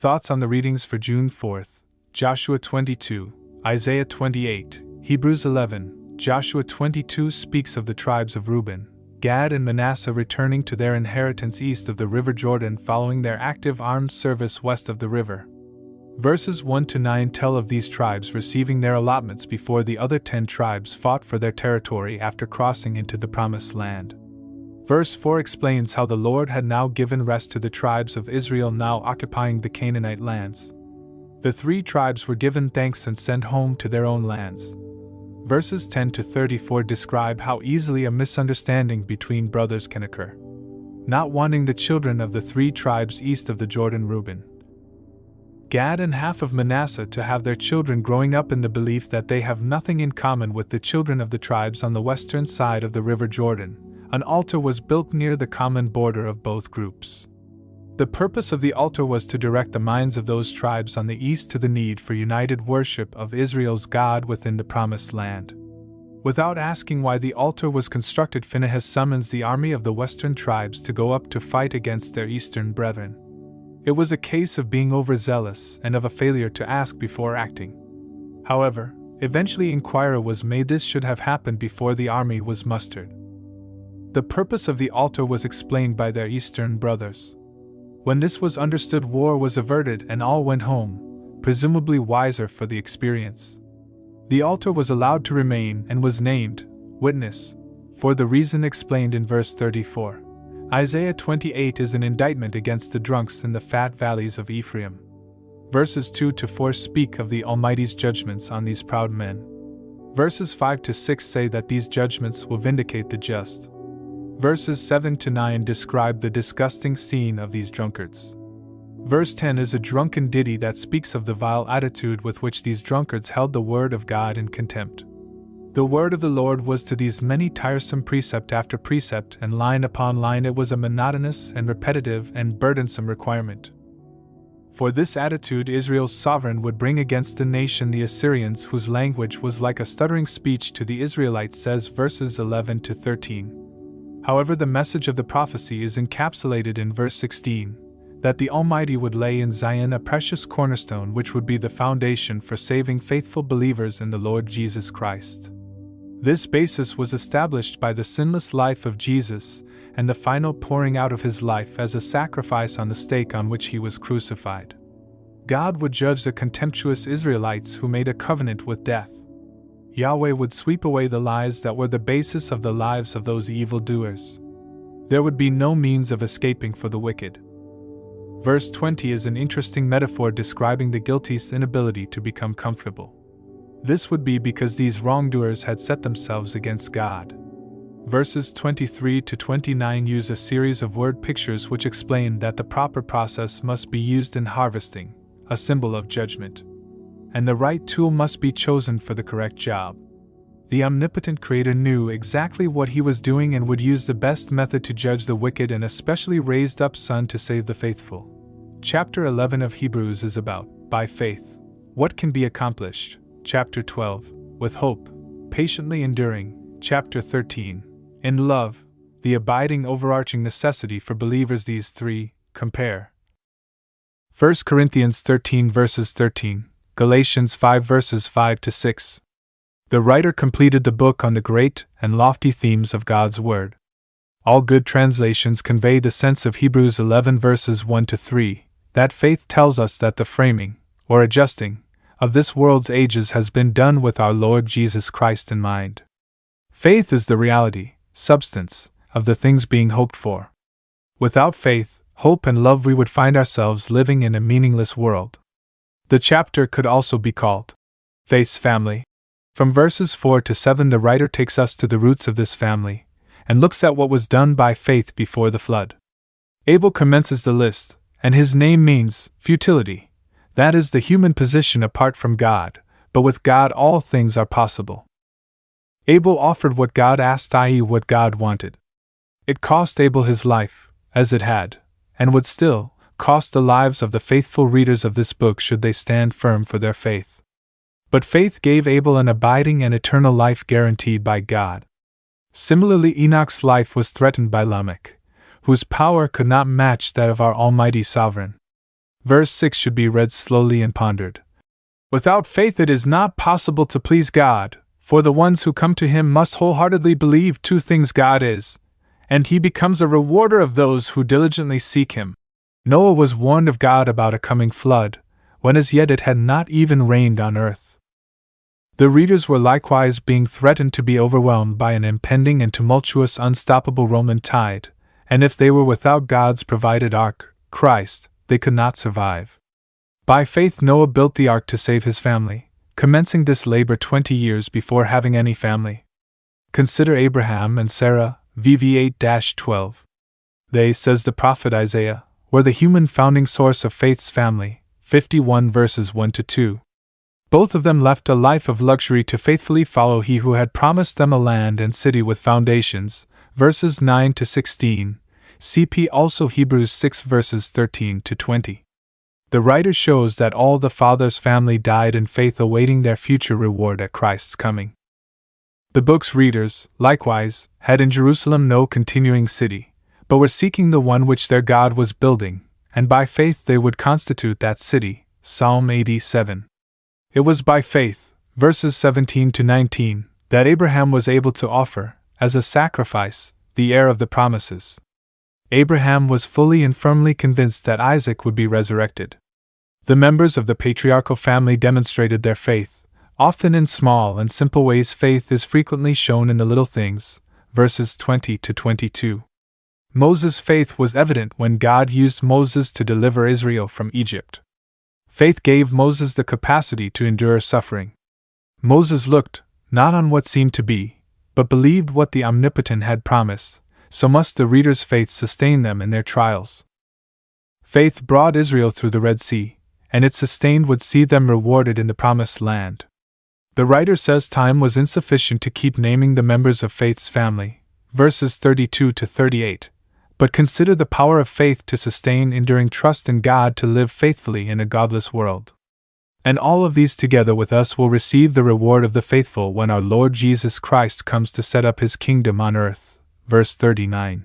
Thoughts on the readings for June 4th, Joshua 22, Isaiah 28, Hebrews 11. Joshua 22 speaks of the tribes of Reuben, Gad and Manasseh returning to their inheritance east of the river Jordan following their active armed service west of the river. Verses 1 to 9 tell of these tribes receiving their allotments before the other 10 tribes fought for their territory after crossing into the Promised Land. Verse 4 explains how the Lord had now given rest to the tribes of Israel now occupying the Canaanite lands. The 3 tribes were given thanks and sent home to their own lands. Verses 10 to 34 describe how easily a misunderstanding between brothers can occur. Not wanting the children of the 3 tribes east of the Jordan, Reuben, Gad and half of Manasseh to have their children growing up in the belief that they have nothing in common with the children of the tribes on the western side of the river Jordan, an altar was built near the common border of both groups. The purpose of the altar was to direct the minds of those tribes on the east to the need for united worship of Israel's God within the Promised Land. Without asking why the altar was constructed, Phinehas summons the army of the western tribes to go up to fight against their eastern brethren. It was a case of being overzealous and of a failure to ask before acting. However, eventually inquiry was made this should have happened before the army was mustered. The purpose of the altar was explained by their eastern brothers. When this was understood, war was averted and all went home, presumably wiser for the experience. The altar was allowed to remain and was named Witness, for the reason explained in verse 34. Isaiah 28 is an indictment against the drunks in the fat valleys of Ephraim. Verses 2 to 4 speak of the Almighty's judgments on these proud men. Verses 5 to 6 say that these judgments will vindicate the just. Verses 7 to 9 describe the disgusting scene of these drunkards. Verse 10 is a drunken ditty that speaks of the vile attitude with which these drunkards held the word of God in contempt. The word of the Lord was to these many tiresome precept after precept, and line upon line it was a monotonous and repetitive and burdensome requirement. For this attitude Israel's sovereign would bring against the nation the Assyrians, whose language was like a stuttering speech to the Israelites, says verses 11 to 13. However, the message of the prophecy is encapsulated in verse 16, that the Almighty would lay in Zion a precious cornerstone which would be the foundation for saving faithful believers in the Lord Jesus Christ. This basis was established by the sinless life of Jesus and the final pouring out of his life as a sacrifice on the stake on which he was crucified. God would judge the contemptuous Israelites who made a covenant with death. Yahweh would sweep away the lies that were the basis of the lives of those evildoers. There would be no means of escaping for the wicked. Verse 20 is an interesting metaphor describing the guilty's inability to become comfortable. This would be because these wrongdoers had set themselves against God. Verses 23 to 29 use a series of word pictures which explain that the proper process must be used in harvesting, a symbol of judgment, and the right tool must be chosen for the correct job. The omnipotent Creator knew exactly what he was doing and would use the best method to judge the wicked, and especially raised up Son to save the faithful. Chapter 11 of Hebrews is about, by faith, what can be accomplished. Chapter 12, with hope, patiently enduring. Chapter 13, in love, the abiding overarching necessity for believers. These 3, compare. 1 Corinthians 13 verses 13, Galatians 5 verses 5 to 6. The writer completed the book on the great and lofty themes of God's Word. All good translations convey the sense of Hebrews 11 verses 1 to 3, that faith tells us that the framing, or adjusting, of this world's ages has been done with our Lord Jesus Christ in mind. Faith is the reality, substance, of the things being hoped for. Without faith, hope, and love, we would find ourselves living in a meaningless world. The chapter could also be called Faith's Family. From verses 4 to 7, the writer takes us to the roots of this family, and looks at what was done by faith before the flood. Abel commences the list, and his name means futility. That is the human position apart from God, but with God all things are possible. Abel offered what God asked, i.e., what God wanted. It cost Abel his life, as it had, and would still, cost the lives of the faithful readers of this book should they stand firm for their faith. But faith gave Abel an abiding and eternal life guaranteed by God. Similarly, Enoch's life was threatened by Lamech, whose power could not match that of our Almighty Sovereign. Verse 6 should be read slowly and pondered. Without faith it is not possible to please God, for the ones who come to Him must wholeheartedly believe two things: God is, and He becomes a rewarder of those who diligently seek Him. Noah was warned of God about a coming flood, when as yet it had not even rained on earth. The readers were likewise being threatened to be overwhelmed by an impending and tumultuous, unstoppable Roman tide, and if they were without God's provided ark, Christ, they could not survive. By faith Noah built the ark to save his family, commencing this labor 20 years before having any family. Consider Abraham and Sarah, VV 8-12. They, says the prophet Isaiah, were the human founding source of faith's family, 51 verses 1-2. Both of them left a life of luxury to faithfully follow He who had promised them a land and city with foundations, verses 9-16. CP also Hebrews 6 verses 13-20. The writer shows that all the father's family died in faith, awaiting their future reward at Christ's coming. The book's readers, likewise, had in Jerusalem no continuing city, but were seeking the one which their God was building, and by faith they would constitute that city. Psalm 87. It was by faith, verses 17-19, that Abraham was able to offer, as a sacrifice, the heir of the promises. Abraham was fully and firmly convinced that Isaac would be resurrected. The members of the patriarchal family demonstrated their faith, often in small and simple ways. Faith is frequently shown in the little things, verses 20-22. Moses' faith was evident when God used Moses to deliver Israel from Egypt. Faith gave Moses the capacity to endure suffering. Moses looked, not on what seemed to be, but believed what the Omnipotent had promised. So must the reader's faith sustain them in their trials. Faith brought Israel through the Red Sea, and it sustained would see them rewarded in the Promised Land. The writer says time was insufficient to keep naming the members of faith's family, verses 32-38, but consider the power of faith to sustain enduring trust in God to live faithfully in a godless world. And all of these together with us will receive the reward of the faithful when our Lord Jesus Christ comes to set up His kingdom on earth. Verse 39.